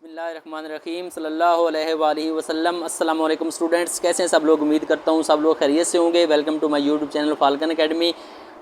बिस्मिल्लाहिर्रहमानिर्रहीम सल्लल्लाहु अलैहि वसल्लम। अस्सलाम वालेकुम स्टूडेंट्स, कैसे हैं सब लोग। उम्मीद करता हूँ सब लोग खैरियत से होंगे। Welcome to my YouTube channel Falcon Academy.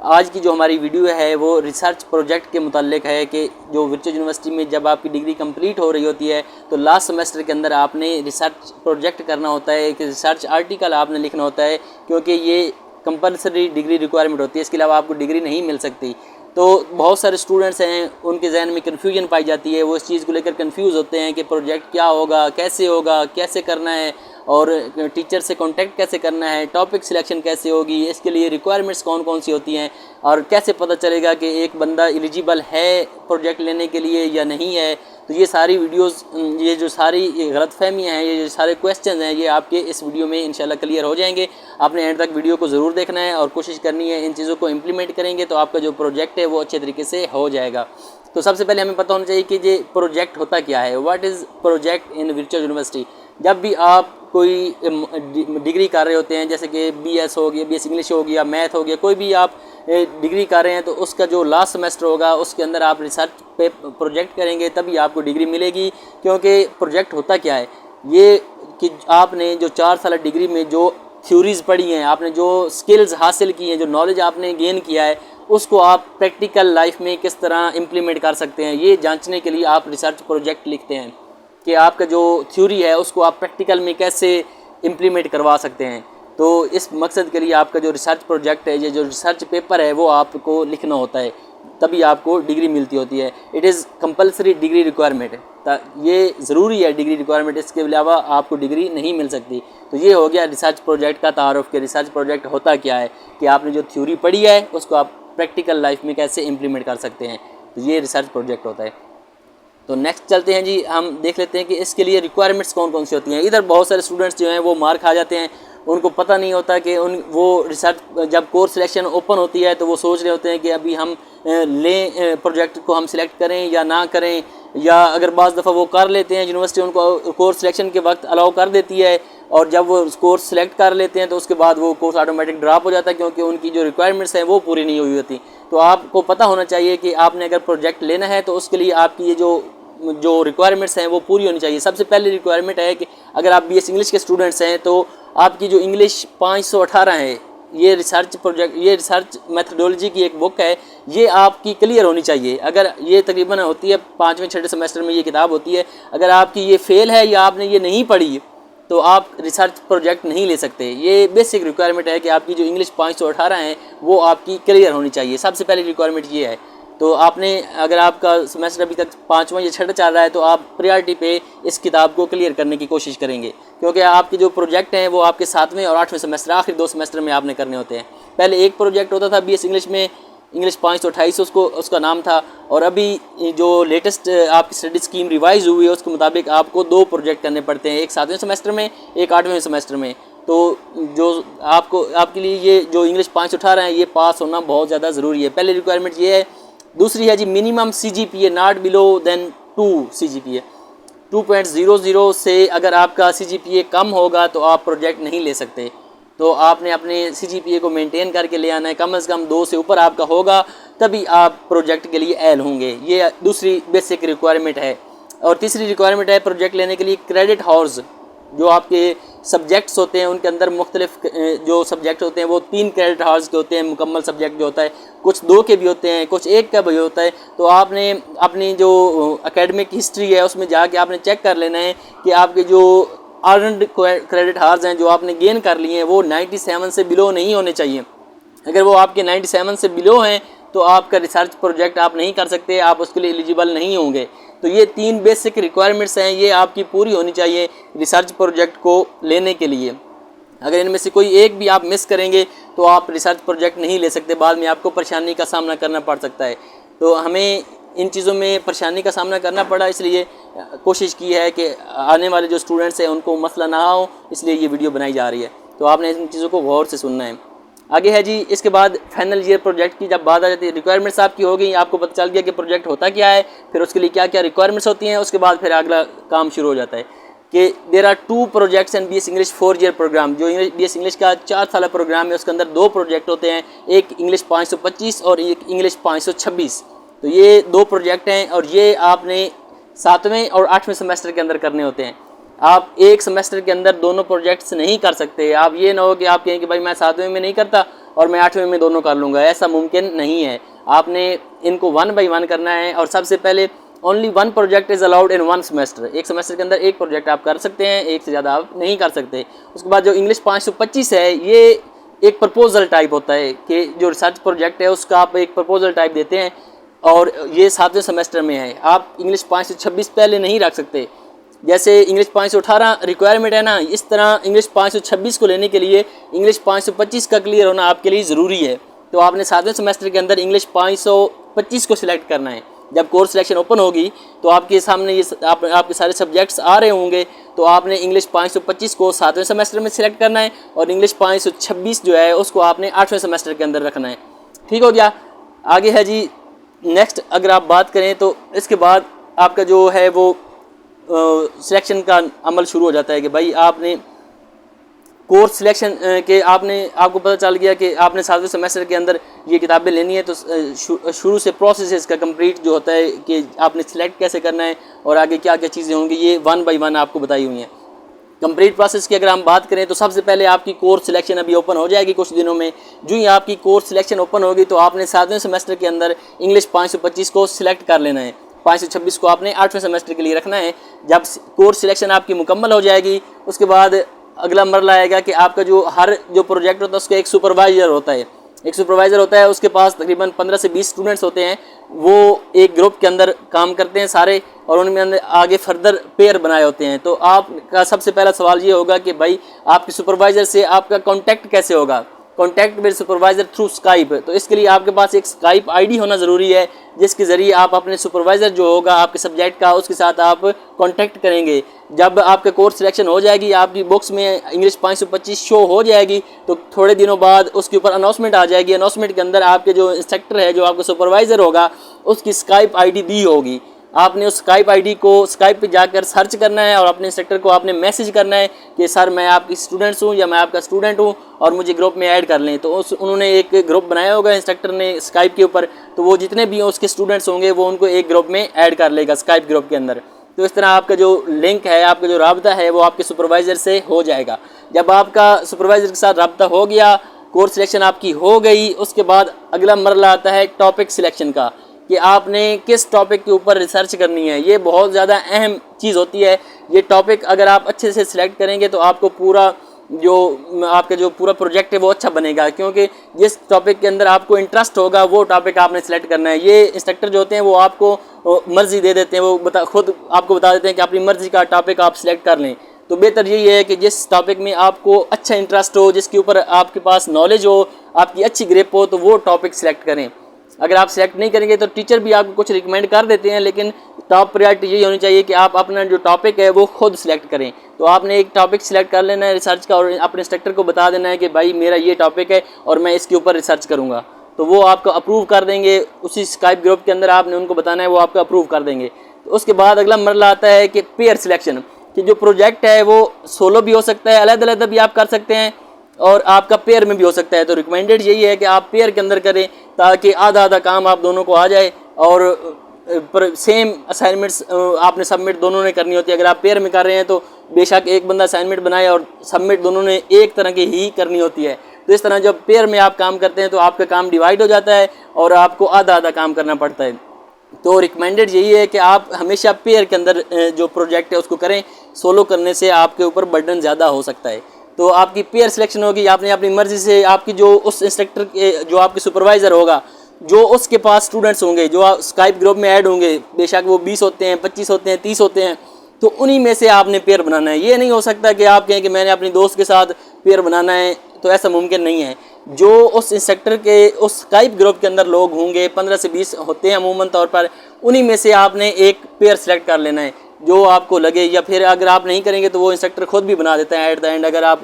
आज की जो हमारी वीडियो है वो रिसर्च प्रोजेक्ट के मुताल्लिक है कि जो वर्चुअल यूनिवर्सिटी में जब आपकी डिग्री कंप्लीट हो रही होती है तो लास्ट सेमेस्टर के अंदर आपने रिसर्च प्रोजेक्ट करना होता है, एक रिसर्च आर्टिकल आपने लिखना होता है, क्योंकि ये कंपलसरी डिग्री रिक्वायरमेंट होती है। इसके अलावा आपको डिग्री नहीं मिल सकती। तो बहुत सारे स्टूडेंट्स हैं, उनके जहन में कन्फ्यूजन पाई जाती है, वो इस चीज़ को लेकर कन्फ्यूज़ होते हैं कि प्रोजेक्ट क्या होगा, कैसे करना है, और टीचर से कांटेक्ट कैसे करना है, टॉपिक सिलेक्शन कैसे होगी, इसके लिए रिक्वायरमेंट्स कौन कौन सी होती हैं, और कैसे पता चलेगा कि एक बंदा एलिजिबल है प्रोजेक्ट लेने के लिए या नहीं है। तो ये सारी वीडियोस, ये जो सारी गलतफहमियाँ हैं, ये जो सारे क्वेश्चन हैं, ये आपके इस वीडियो में इंशाल्लाह क्लियर हो जाएंगे। आपने एंड तक वीडियो को ज़रूर देखना है और कोशिश करनी है इन चीज़ों को इम्प्लीमेंट करेंगे तो आपका जो प्रोजेक्ट है वो अच्छे तरीके से हो जाएगा। तो सबसे पहले हमें पता होना चाहिए कि ये प्रोजेक्ट होता क्या है। What is project in virtual university. जब भी आप कोई डिग्री कर रहे होते हैं, जैसे कि BS हो गया, BS इंग्लिश हो गया, मैथ हो गया, कोई भी आप डिग्री कर रहे हैं, तो उसका जो लास्ट सेमेस्टर होगा उसके अंदर आप रिसर्च पे प्रोजेक्ट करेंगे तभी आपको डिग्री मिलेगी। क्योंकि प्रोजेक्ट होता क्या है, ये कि आपने जो 4 साल डिग्री में जो थ्योरीज़ पढ़ी हैं, आपने जो स्किल्स हासिल की हैं, जो नॉलेज आपने गेन किया है, उसको आप प्रैक्टिकल लाइफ में किस तरह इम्प्लीमेंट कर सकते हैं, ये जांचने के लिए आप रिसर्च प्रोजेक्ट लिखते हैं कि आपका जो थ्योरी है उसको आप प्रैक्टिकल में कैसे इम्प्लीमेंट करवा सकते हैं। तो इस मकसद के लिए आपका जो रिसर्च प्रोजेक्ट है, ये जो रिसर्च पेपर है, वो आपको लिखना होता है, तभी आपको डिग्री मिलती होती है। It is compulsory degree requirement, ये ज़रूरी है डिग्री रिक्वायरमेंट, इसके अलावा आपको डिग्री नहीं मिल सकती। तो ये हो गया रिसर्च प्रोजेक्ट का तारुफ कि रिसर्च प्रोजेक्ट होता क्या है, कि आपने जो थ्योरी पढ़ी है उसको आप प्रैक्टिकल लाइफ में कैसे इम्प्लीमेंट कर सकते हैं। तो ये रिसर्च प्रोजेक्ट होता है। तो नेक्स्ट चलते हैं जी, हम देख लेते हैं कि इसके लिए रिक्वायरमेंट्स कौन कौन सी होती हैं। इधर बहुत सारे स्टूडेंट्स जो हैं वो मार खा जाते हैं, उनको पता नहीं होता कि वो रिसर्च जब कोर्स सिलेक्शन ओपन होती है तो वो सोच रहे होते हैं कि अभी हम लें प्रोजेक्ट को, हम सिलेक्ट करें या ना करें, या अगर बाज़ दफ़ा वो कर लेते हैं, यूनिवर्सिटी उनको कोर्स सिलेक्शन के वक्त अलाउ कर देती है, और जब वो कोर्स सिलेक्ट कर लेते हैं तो उसके बाद वो कोर्स ऑटोमेटिक ड्रॉप हो जाता है, क्योंकि उनकी जो रिक्वायरमेंट्स हैं वो पूरी नहीं हुई होती। तो आपको पता होना चाहिए कि आपने अगर प्रोजेक्ट लेना है तो उसके लिए आपकी ये जो रिक्वायरमेंट्स हैं वो पूरी होनी चाहिए। सबसे पहले रिक्वायरमेंट है कि अगर आप BS इंग्लिश के स्टूडेंट्स हैं तो आपकी जो इंग्लिश 518 है, ये रिसर्च मेथडोलॉजी की एक बुक है, ये आपकी क्लियर होनी चाहिए। अगर ये तकरीबन होती है 5वें 6वें सेमेस्टर में ये किताब होती है, अगर आपकी ये फ़ेल है या आपने ये नहीं पढ़ी तो आप रिसर्च प्रोजेक्ट नहीं ले सकते। ये बेसिक रिक्वायरमेंट है कि आपकी जो इंग्लिश 518 है वो आपकी क्लियर होनी चाहिए। सबसे पहली रिक्वायरमेंट ये है। तो आपने, अगर आपका सेमेस्टर अभी तक 5वां या 6वां चल रहा है तो आप प्रायोरिटी पे इस किताब को क्लियर करने की कोशिश करेंगे, क्योंकि आपके जो प्रोजेक्ट हैं वो आपके 7वें और 8वें सेमेस्टर, आखिरी 2 सेमेस्टर में आपने करने होते हैं। पहले एक प्रोजेक्ट होता था BS इंग्लिश में, इंग्लिश 528 उसका नाम था, और अभी जो लेटेस्ट आपकी स्टडी स्कीम रिवाइज हुई है उसके मुताबिक आपको 2 प्रोजेक्ट करने पड़ते हैं, एक 7वें सेमेस्टर में, एक 8वें सेमेस्टर में। तो जो आपके लिए ये जो इंग्लिश 518 है ये पास होना बहुत ज़्यादा ज़रूरी है। पहली रिक्वायरमेंट ये है। दूसरी है जी minimum CGPA not below than 2 CGPA। 2.00 से अगर आपका CGPA कम होगा तो आप प्रोजेक्ट नहीं ले सकते। तो आपने अपने CGPA को मेंटेन करके ले आना है, कम से कम 2 से ऊपर आपका होगा तभी आप प्रोजेक्ट के लिए एल होंगे। ये दूसरी बेसिक रिक्वायरमेंट है। और तीसरी रिक्वायरमेंट है प्रोजेक्ट लेने के लिए क्रेडिट हावर्स। जो आपके सब्जेक्ट्स होते हैं उनके अंदर मुख्तलिफ जो सब्जेक्ट होते हैं वो 3 क्रेडिट हावर्स के होते हैं। मुकम्मल सब्जेक्ट जो होता है, कुछ 2 के भी होते हैं, कुछ 1 का भी होता है। तो आपने अपनी जो एकेडमिक हिस्ट्री है उसमें जाके आपने चेक कर लेना है कि आपके जो अर्नड क्रेडिट हावर्स हैं जो आपने गेन कर लिए हैं वो 97 से बिलो नहीं होने चाहिए। अगर वो आपके 97 से बिलो हैं तो आपका रिसर्च प्रोजेक्ट आप नहीं कर सकते, आप उसके लिए एलिजिबल नहीं होंगे। तो ये 3 बेसिक रिक्वायरमेंट्स हैं, ये आपकी पूरी होनी चाहिए रिसर्च प्रोजेक्ट को लेने के लिए। अगर इनमें से कोई एक भी आप मिस करेंगे तो आप रिसर्च प्रोजेक्ट नहीं ले सकते, बाद में आपको परेशानी का सामना करना पड़ सकता है। तो हमें इन चीज़ों में परेशानी का सामना करना पड़ा, इसलिए कोशिश की है कि आने वाले जो स्टूडेंट्स हैं उनको मसला ना हो, इसलिए ये वीडियो बनाई जा रही है। तो आपने इन चीज़ों को गौर से सुनना है। आगे है जी, इसके बाद फाइनल ईयर प्रोजेक्ट की जब बात आ जाती है, रिक्वायरमेंट्स आपकी हो गई, आपको पता चल गया कि प्रोजेक्ट होता क्या है, फिर उसके लिए क्या क्या रिक्वायरमेंट्स होती हैं, उसके बाद फिर अगला काम शुरू हो जाता है कि there are 2 projects and BS English 4 year program. जो BS इंग्लिश का 4 साल प्रोग्राम है उसके अंदर 2 प्रोजेक्ट होते हैं, एक इंग्लिश 525 और एक इंग्लिश 526। तो ये 2 प्रोजेक्ट हैं और ये आपने 7वें और 8वें सेमेस्टर के अंदर करने होते हैं। आप एक सेमेस्टर के अंदर दोनों प्रोजेक्ट्स नहीं कर सकते। आप ये ना हो कि आप कहें कि भाई मैं 7वें में नहीं करता और मैं 8वें में दोनों कर लूँगा, ऐसा मुमकिन नहीं है। आपने इनको 1 बाय 1 करना है। और सबसे पहले only 1 project is allowed in 1 semester. एक सेमेस्टर के अंदर एक प्रोजेक्ट आप कर सकते हैं, एक से ज़्यादा आप नहीं कर सकते। उसके बाद जो इंग्लिश 525 है, ये एक प्रपोजल टाइप होता है कि जो रिसर्च प्रोजेक्ट है उसका आप एक प्रपोजल टाइप देते हैं और ये 7वें सेमेस्टर में है। आप इंग्लिश 526 पहले नहीं रख सकते। जैसे इंग्लिश 518 रिक्वायरमेंट है ना, इस तरह इंग्लिश 526 को लेने के लिए इंग्लिश 525 का क्लियर होना आपके लिए ज़रूरी है। तो आपने 7वें सेमेस्टर के अंदर इंग्लिश 525 को सिलेक्ट करना है। जब कोर्स सिलेक्शन ओपन होगी तो आपके सामने ये आपके सारे सब्जेक्ट्स आ रहे होंगे, तो आपने इंग्लिश 525 को 7वें सेमेस्टर में सिलेक्ट करना है और इंग्लिश 526 जो है उसको आपने 8वें सेमेस्टर के अंदर रखना है। ठीक हो गया। आगे है जी नेक्स्ट, अगर आप बात करें तो इसके बाद आपका जो है वो सिलेक्शन का अमल शुरू हो जाता है कि भाई आपने कोर्स सिलेक्शन के आपको पता चल गया कि आपने 7वें सेमेस्टर के अंदर ये किताबें लेनी है। तो शुरू से प्रोसेस इसका कंप्लीट जो होता है कि आपने सिलेक्ट कैसे करना है और आगे क्या क्या चीज़ें होंगी, ये 1 बाय 1 आपको बताई हुई हैं। कंप्लीट प्रोसेस की अगर हम बात करें तो सबसे पहले आपकी कोर्स सिलेक्शन अभी ओपन हो जाएगी कुछ दिनों में। जो ही आपकी कोर्स सिलेक्शन ओपन होगी तो आपने 7वें सेमेस्टर के अंदर इंग्लिश 525 को सिलेक्ट कर लेना है। 526 को आपने 8वें सेमेस्टर के लिए रखना है। जब कोर्स सिलेक्शन आपकी मुकम्मल हो जाएगी उसके बाद अगला मरला आएगा कि आपका जो प्रोजेक्ट होता है उसका एक सुपरवाइज़र होता है। एक सुपरवाइज़र होता है, उसके पास तकरीबन 15 से 20 स्टूडेंट्स होते हैं। वो एक ग्रुप के अंदर काम करते हैं सारे और उनमें आगे फर्दर पेयर बनाए होते हैं। तो आपका सबसे पहला सवाल ये होगा कि भाई आपके सुपरवाइज़र से आपका कॉन्टैक्ट कैसे होगा। Contact with supervisor through Skype. तो इसके लिए आपके पास एक स्काइप आईडी होना ज़रूरी है जिसके ज़रिए आप अपने सुपरवाइज़र जो होगा आपके सब्जेक्ट का उसके साथ आप कॉन्टैक्ट करेंगे। जब आपका कोर्स सिलेक्शन हो जाएगी, आपकी बुक्स में इंग्लिश 525 शो हो जाएगी, तो थोड़े दिनों बाद उसके ऊपर अनाउंसमेंट आ जाएगी। अनाउंसमेंट के अंदर आपके जो इंस्ट्रक्टर है, जो आपका सुपरवाइज़र होगा, उसकी स्काइप आईडी दी होगी। आपने उस स्काइप आईडी को स्काइप पे जाकर सर्च करना है और अपने इंस्ट्रक्टर को आपने मैसेज करना है कि सर मैं आपकी स्टूडेंट्स हूँ या मैं आपका स्टूडेंट हूँ और मुझे ग्रुप में ऐड कर लें। तो उन्होंने एक ग्रुप बनाया होगा इंस्ट्रक्टर ने स्काइप के ऊपर, तो वो जितने भी उसके स्टूडेंट्स होंगे वो उनको एक ग्रुप में ऐड कर लेगा स्काइप ग्रुप के अंदर। तो इस तरह आपका जो लिंक है, आपका जो राब्ता है वो आपके सुपरवाइज़र से हो जाएगा। जब आपका सुपरवाइज़र के साथ राब्ता हो गया, कोर्स सिलेक्शन आपकी हो गई, उसके बाद अगला मरला आता है टॉपिक सिलेक्शन का कि आपने किस टॉपिक के ऊपर रिसर्च करनी है। ये बहुत ज़्यादा अहम चीज़ होती है। ये टॉपिक अगर आप अच्छे से सिलेक्ट करेंगे तो आपको आपका जो पूरा प्रोजेक्ट है वो अच्छा बनेगा, क्योंकि जिस टॉपिक के अंदर आपको इंटरेस्ट होगा वो टॉपिक आपने सेलेक्ट करना है। ये इंस्ट्रक्टर जो होते हैं वो आपको मर्जी दे देते हैं, वो खुद आपको बता देते हैं कि अपनी मर्जी का टॉपिक आप सिलेक्ट कर लें। तो बेहतर यही है कि जिस टॉपिक में आपको अच्छा इंटरेस्ट हो, जिसके ऊपर आपके पास नॉलेज हो, आपकी अच्छी ग्रिप हो, तो वो टॉपिक सिलेक्ट करें। अगर आप सिलेक्ट नहीं करेंगे तो टीचर भी आपको कुछ रिकमेंड कर देते हैं, लेकिन टॉप प्रायोरिटी यही होनी चाहिए कि आप अपना जो टॉपिक है वो खुद सिलेक्ट करें। तो आपने एक टॉपिक सिलेक्ट कर लेना है रिसर्च का और अपने इंस्ट्रक्टर को बता देना है कि भाई मेरा ये टॉपिक है और मैं इसके ऊपर रिसर्च करूँगा। तो वो आपको अप्रूव कर देंगे। उसी स्काइप ग्रुप के अंदर आपने उनको बताना है, वो आपको अप्रूव कर देंगे। तो उसके बाद अगला मरला आता है कि पेयर सिलेक्शन, कि जो प्रोजेक्ट है वो सोलो भी हो सकता है, अलग-अलग भी आप कर सकते हैं और आपका पेयर में भी हो सकता है। तो रिकमेंडेड यही है कि आप पेयर के अंदर करें ताकि आधा आधा काम आप दोनों को आ जाए और सेम असाइनमेंट्स आपने सबमिट दोनों ने करनी होती है। अगर आप पेयर में कर रहे हैं तो बेशक एक बंदा असाइनमेंट बनाए और सबमिट दोनों ने एक तरह की ही करनी होती है। तो इस तरह जब पेयर में आप काम करते हैं तो आपका काम डिवाइड हो जाता है और आपको आधा आधा काम करना पड़ता है। तो रिकमेंडेड यही है कि आप हमेशा पेयर के अंदर जो प्रोजेक्ट है उसको करें। सोलो करने से आपके ऊपर बर्डन ज़्यादा हो सकता है। तो आपकी पेयर सिलेक्शन होगी, आपने अपनी मर्ज़ी से आपकी जो उस इंस्ट्रक्टर के जो आपके सुपरवाइज़र होगा, जो उसके पास स्टूडेंट्स होंगे, जो स्काइप ग्रुप में ऐड होंगे, बेशक वो 20 होते हैं, 25 होते हैं, 30 होते हैं, तो उन्हीं में से आपने पेयर बनाना है। ये नहीं हो सकता कि आप कहें कि मैंने अपनी दोस्त के साथ पेयर बनाना है, तो ऐसा मुमकिन नहीं है। जो उस इंस्ट्रक्टर के उस स्काइप ग्रुप के अंदर लोग होंगे, 15 से 20 होते हैं अमूमन तौर पर, उन्हीं में से आपने एक पेयर सेलेक्ट कर लेना है जो आपको लगे। या फिर अगर आप नहीं करेंगे तो वो इंस्ट्रक्टर खुद भी बना देता है एट द एंड। अगर आप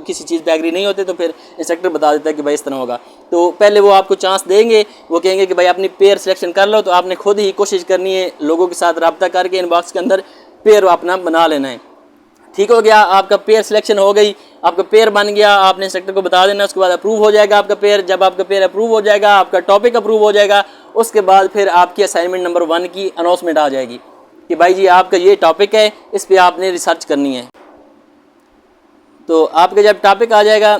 किसी चीज़ पे एग्री नहीं होते तो फिर इंस्ट्रक्टर बता देता है कि भाई इस तरह होगा। तो पहले वो आपको चांस देंगे, वो कहेंगे कि भाई अपनी पेयर सिलेक्शन कर लो। तो आपने खुद ही कोशिश करनी है, लोगों के साथ रब्ता करके इनबॉक्स के अंदर पेयर अपना बना लेना है। ठीक हो गया, आपका पेयर सिलेक्शन हो गई, आपका पेयर बन गया, आपने इंस्ट्रक्टर को बता देना, उसके बाद अप्रूव हो जाएगा आपका पेयर। जब आपका पेयर अप्रूव हो जाएगा, आपका टॉपिक अप्रूव हो जाएगा, उसके बाद फिर आपकी असाइनमेंट नंबर 1 की अनाउंसमेंट आ जाएगी। कि भाई जी आपका ये टॉपिक है, इस पे आपने रिसर्च करनी है। तो आपका जब टॉपिक आ जाएगा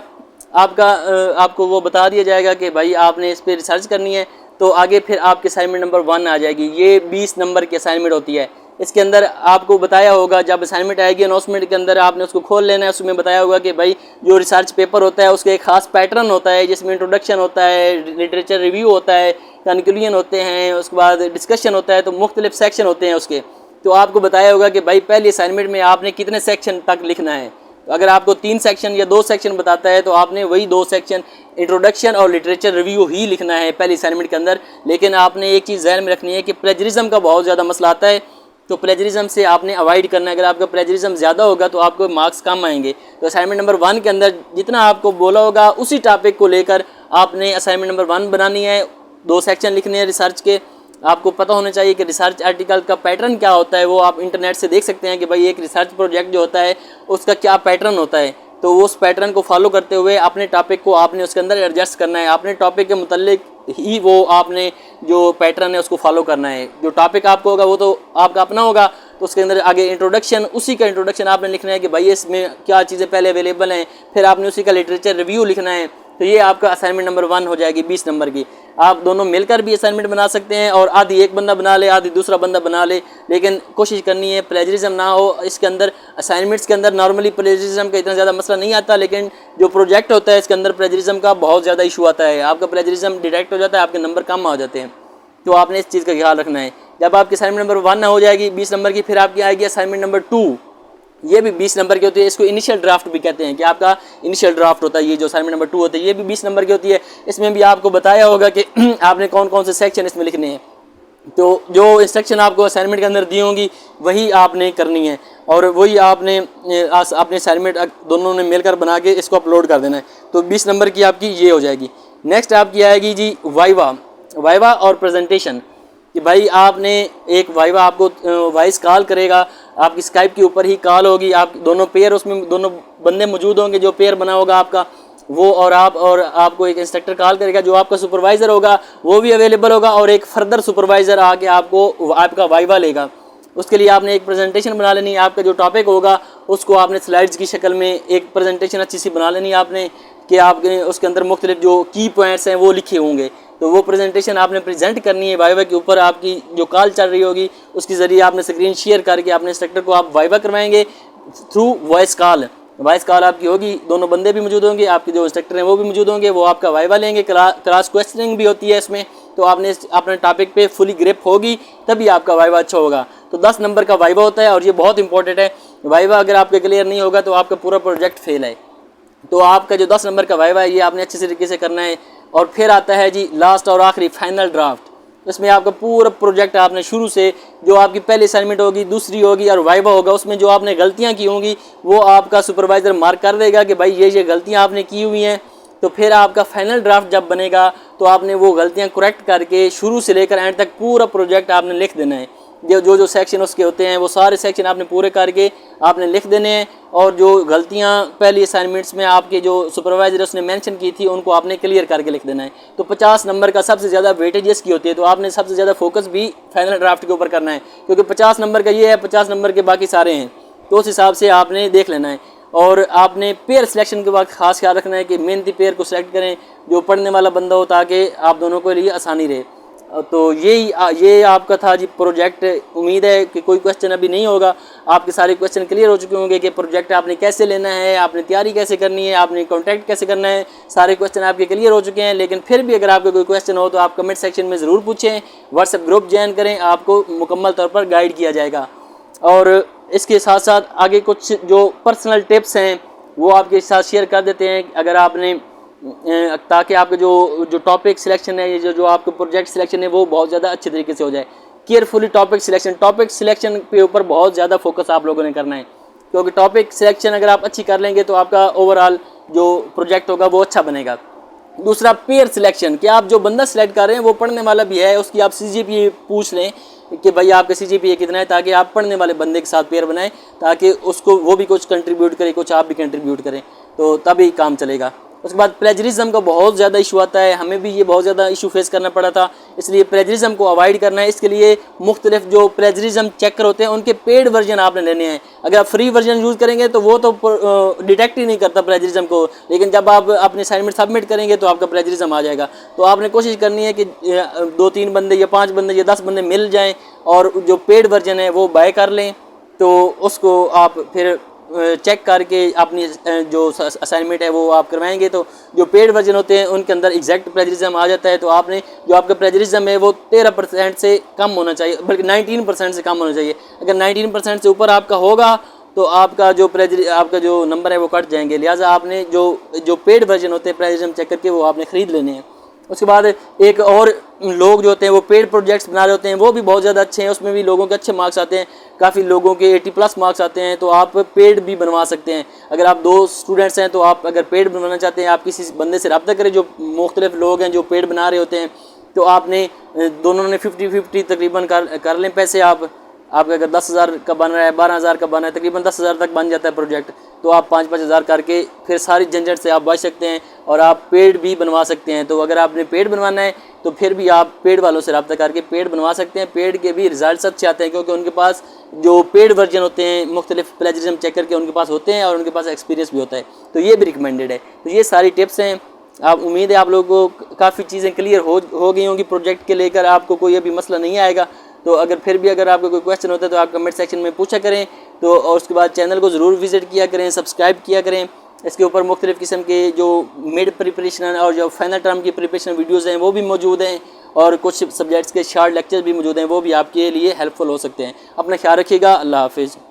आपको वो बता दिया जाएगा कि भाई आपने इस पे रिसर्च करनी है, तो आगे फिर आपके असाइनमेंट नंबर 1 आ जाएगी। ये 20 नंबर की असाइनमेंट होती है। इसके अंदर आपको बताया होगा, जब असाइनमेंट आएगी अनाउंसमेंट के अंदर आपने उसको खोल लेना है। उसमें बताया होगा कि भाई जो रिसर्च पेपर होता है उसका एक खास पैटर्न होता है, जिसमें इंट्रोडक्शन होता है, लिटरेचर रिव्यू होता है, कंक्लूजन होते हैं, उसके बाद डिस्कशन होता है, तो मुख्तलिफ सेक्शन होते हैं उसके। तो आपको बताया होगा कि भाई पहली असाइनमेंट में आपने कितने सेक्शन तक लिखना है। तो अगर आपको 3 सेक्शन या 2 सेक्शन बताता है तो आपने वही 2 सेक्शन इंट्रोडक्शन और लिटरेचर रिव्यू ही लिखना है पहली असाइनमेंट के अंदर। लेकिन आपने एक चीज़ ज़हन में रखनी है कि प्लेजरिज्म का बहुत ज़्यादा मसला आता है, तो प्लेजरिज्म से आपने अवॉइड करना है। अगर आपका प्लेजरिज्म ज़्यादा होगा तो आपको मार्क्स कम आएंगे। तो असाइनमेंट नंबर 1 के अंदर जितना आपको बोला होगा उसी टॉपिक को लेकर आपने असाइनमेंट नंबर 1 बनानी है। 2 सेक्शन लिखने हैं रिसर्च के। आपको पता होना चाहिए कि रिसर्च आर्टिकल का पैटर्न क्या होता है, वो आप इंटरनेट से देख सकते हैं कि भाई एक रिसर्च प्रोजेक्ट जो होता है उसका क्या पैटर्न होता है। तो उस पैटर्न को फॉलो करते हुए अपने टॉपिक को आपने उसके अंदर एडजस्ट करना है। अपने टॉपिक के मुतालिक ही वो आपने जो पैटर्न है उसको फॉलो करना है। जो टॉपिक आपको होगा वो तो आपका अपना होगा, तो उसके अंदर आगे इंट्रोडक्शन, उसी का इंट्रोडक्शन आपने लिखना है कि भाई इसमें क्या चीज़ें पहले अवेलेबल हैं, फिर आपने उसी का लिटरेचर रिव्यू लिखना है। तो ये आपका असाइनमेंट नंबर 1 हो जाएगी 20 नंबर की। आप दोनों मिलकर भी असाइनमेंट बना सकते हैं और आधी एक बंदा बना ले, आधी दूसरा बंदा बना ले, लेकिन कोशिश करनी है प्लेजरिज्म ना हो इसके अंदर। असाइनमेंट्स के अंदर नॉर्मली प्लेजरिज्म का इतना ज़्यादा मसला नहीं आता, लेकिन जो प्रोजेक्ट होता है इसके अंदर प्लेजरिज्म का बहुत ज़्यादा इशू आता है। आपका प्लेजरिज्म डिटेक्ट हो जाता है, आपके नंबर कम आ जाते हैं। तो आपने इस चीज़ का ख्याल रखना है। जब आपकी असाइनमेंट नंबर 1 हो जाएगी 20 नंबर की, फिर आपकी आएगी असाइनमेंट नंबर 2। ये भी 20 नंबर की होती है। इसको इनिशियल ड्राफ्ट भी कहते हैं कि आपका इनिशियल ड्राफ्ट होता है। ये जो असाइनमेंट नंबर 2 होती है ये भी 20 नंबर की होती है। इसमें भी आपको बताया होगा कि आपने कौन कौन से सेक्शन इसमें लिखने हैं। तो जो इंस्ट्रक्शन आपको असाइनमेंट के अंदर दी होंगी वही आपने करनी है, और वही आपने अपने असाइनमेंट दोनों ने मिलकर बना के इसको अपलोड कर देना है। तो 20 नंबर की आपकी ये हो जाएगी। नेक्स्ट आपकी आएगी जी वाइवा और प्रेजेंटेशन। कि भाई आपने एक वाइवा आपको वॉइस कॉल करेगा, आपकी स्काइप के ऊपर ही कॉल होगी। आप दोनों पेयर, उसमें दोनों बंदे मौजूद होंगे, जो पेयर बना होगा आपका वो और आपको एक इंस्ट्रक्टर कॉल करेगा। जो आपका सुपरवाइज़र होगा वो भी अवेलेबल होगा, और एक फर्दर सुपरवाइज़र आके आपको आपका वाइवा लेगा। उसके लिए आपने एक प्रेजेंटेशन बना लेनी है। आपका जो टॉपिक होगा उसको आपने स्लाइड्स की शक्ल में एक प्रेजेंटेशन अच्छी सी बना लेनी है आपने, कि आपके उसके अंदर मुख्तलिफ जो की पॉइंट्स हैं वो लिखे होंगे। तो वो प्रेजेंटेशन आपने प्रेजेंट करनी है वाइवा के ऊपर। आपकी जो कॉल चल रही होगी उसके ज़रिए आपने स्क्रीन शेयर करके अपने इंस्ट्रक्टर को आप वाइवा करवाएंगे through voice call. Voice call आपकी होगी, दोनों बंदे भी मौजूद होंगे, आपके जो इंस्ट्रक्टर हैं वो भी मौजूद होंगे, वो आपका वाइवा लेंगे। क्लास क्वेश्चनिंग भी होती है इसमें। तो आपने अपने टॉपिक पे फुली ग्रिप होगी तभी आपका वाइवा अच्छा होगा। तो 10 नंबर का वाइवा होता है, और ये बहुत इंपॉर्टेंट है। वाइवा अगर आपके क्लियर नहीं होगा तो आपका पूरा प्रोजेक्ट फेल है। तो आपका जो 10 नंबर का वाइवा है ये आपने अच्छे तरीके से करना है। और फिर आता है जी लास्ट और आखिरी फाइनल ड्राफ्ट। इसमें आपका पूरा प्रोजेक्ट आपने शुरू से, जो आपकी पहली असाइनमेंट होगी, दूसरी होगी और वाइवा होगा, उसमें जो आपने गलतियां की होंगी वो आपका सुपरवाइज़र मार्क कर देगा कि भाई ये गलतियां आपने की हुई हैं। तो फिर आपका फाइनल ड्राफ्ट जब बनेगा तो आपने वो गलतियां करेक्ट करके शुरू से लेकर एंड तक पूरा प्रोजेक्ट आपने लिख देना है। जो सेक्शन उसके होते हैं वो सारे सेक्शन आपने पूरे करके आपने लिख देने हैं। और जो गलतियां पहली असाइनमेंट्स में आपके जो सुपरवाइजर उसने मेंशन की थी उनको आपने क्लियर करके लिख देना है। तो 50 नंबर का सबसे ज़्यादा वेटेजेस की होती है, तो आपने सबसे ज़्यादा फोकस भी फाइनल ड्राफ्ट के ऊपर करना है, क्योंकि 50 नंबर का ये है, 50 नंबर के बाकी सारे हैं। तो उस हिसाब से आपने देख लेना है। और आपने पेयर सिलेक्शन के वक्त खास ख्याल रखना है कि मेहनती पेयर को सिलेक्ट करें जो पढ़ने वाला बंदा हो, ताकि आप दोनों के लिए आसानी रहे। तो ये आपका था जी प्रोजेक्ट। उम्मीद है कि कोई क्वेश्चन अभी नहीं होगा, आपके सारे क्वेश्चन क्लियर हो चुके होंगे कि प्रोजेक्ट आपने कैसे लेना है, आपने तैयारी कैसे करनी है, आपने कॉन्टैक्ट कैसे करना है। सारे क्वेश्चन आपके क्लियर हो चुके हैं। लेकिन फिर भी अगर आपका कोई क्वेश्चन हो तो आप कमेंट सेक्शन में ज़रूर पूछें, व्हाट्सएप ग्रुप ज्वाइन करें, आपको मुकम्मल तौर पर गाइड किया जाएगा। और इसके साथ साथ आगे कुछ जो पर्सनल टिप्स हैं वो आपके साथ शेयर कर देते हैं, अगर आपने ताकि आपके जो टॉपिक सिलेक्शन है, जो आपके प्रोजेक्ट सिलेक्शन है वो बहुत ज़्यादा अच्छे तरीके से हो जाए। केयरफुली टॉपिक सिलेक्शन के ऊपर बहुत ज़्यादा फोकस आप लोगों ने करना है, क्योंकि टॉपिक सिलेक्शन अगर आप अच्छी कर लेंगे तो आपका ओवरऑल जो प्रोजेक्ट होगा वो अच्छा बनेगा। दूसरा पेयर सिलेक्शन, कि आप जो बंदा सिलेक्ट कर रहे हैं वो पढ़ने वाला भी है, उसकी आप CGPA पूछ लें कि भाई आपका CGPA कितना है, ताकि आप पढ़ने वाले बंदे के साथ पेयर बनाएं, ताकि उसको वो भी कुछ कंट्रीब्यूट करे, कुछ आप भी कंट्रीब्यूट करें, तो तभी काम चलेगा। उसके बाद प्लेजरिज्म का बहुत ज़्यादा इशू आता है, हमें भी ये बहुत ज़्यादा इशू फेस करना पड़ा था। इसलिए प्लेजरिज्म को अवॉइड करना है। इसके लिए मुख्तलिफ जो प्लेजरिज्म चेकर होते हैं उनके पेड वर्जन आपने लेने हैं। अगर आप फ्री वर्जन यूज़ करेंगे तो वो तो डिटेक्ट ही नहीं करता प्लेजरिज्म को, लेकिन जब आप अपनी असाइनमेंट सबमिट करेंगे तो आपका प्लेजरिज्म आ जाएगा। तो आपने कोशिश करनी है कि 2-3 बंदे या 5 बंदे या 10 बंदे मिल जाएँ और जो पेड वर्जन है वो बाय कर लें, तो उसको आप फिर चेक करके अपनी जो असाइनमेंट है वो आप करवाएंगे। तो जो पेड वर्जन होते हैं उनके अंदर एग्जैक्ट प्लेजरिज्म आ जाता है। तो आपने जो आपका प्लेजरिज्म है वो 13% से कम होना चाहिए, बल्कि 19% से कम होना चाहिए। अगर 19% से ऊपर आपका होगा तो आपका जो नंबर है वो कट जाएंगे। लिहाजा आपने जो पेड वर्जन होते हैं प्लेजरिज्म चेक करके वो आपने ख़रीद लेने हैं। उसके बाद एक और लोग जो होते हैं वो पेड प्रोजेक्ट्स बना रहे होते हैं, वो भी बहुत ज़्यादा अच्छे हैं, उसमें भी लोगों के अच्छे मार्क्स आते हैं, काफ़ी लोगों के 80+ मार्क्स आते हैं। तो आप पेड भी बनवा सकते हैं। अगर आप 2 स्टूडेंट्स हैं तो आप अगर पेड बनवाना चाहते हैं, आप किसी बंदे से रब्ता करें जो मुख्तलिफ लोग हैं जो पेड बना रहे होते हैं। तो आपने दोनों ने 50-50 तकरीबन कर लें पैसे। आपका अगर 10,000 का बन रहा है, 12,000 का बन रहा है, तकरीबन 10,000 तक बन जाता है प्रोजेक्ट। तो आप 5-5 हज़ार करके फिर सारी झंझट से आप बच सकते हैं और आप पेड भी बनवा सकते हैं। तो अगर आपने पेड बनवाना है तो फिर भी आप पेड वालों से रब्ता करके पेड बनवा सकते हैं। पेड के भी रिजल्ट अच्छे आते हैं क्योंकि उनके पास जो पेड वर्जन होते हैं मुख्तलिफ प्लेजरिज्म चेक करके उनके पास होते हैं और उनके पास एक्सपीरियंस भी होता है। तो ये भी रिकमेंडेड है। तो ये सारी टिप्स हैं। आप उम्मीद है आप लोगों को काफ़ी चीज़ें क्लियर हो गई होंगी। प्रोजेक्ट के लेकर आपको कोई अभी मसला नहीं आएगा। तो अगर आपका कोई क्वेश्चन होता है तो आप कमेंट सेक्शन में पूछा करें। तो और उसके बाद चैनल को ज़रूर विज़िट किया करें, सब्सक्राइब किया करें। इसके ऊपर मुख्तलिफ़ किस्म के जो मिड प्रिपरेशन और जो फाइनल टर्म की प्रिपरेशन वीडियोज़ हैं वो भी मौजूद हैं और कुछ सब्जेक्ट्स के शॉर्ट लेक्चर भी मौजूद हैं, वो भी आपके लिए हेल्पफुल हो सकते हैं। अपना ख्याल रखिएगा। अल्लाह हाफिज़।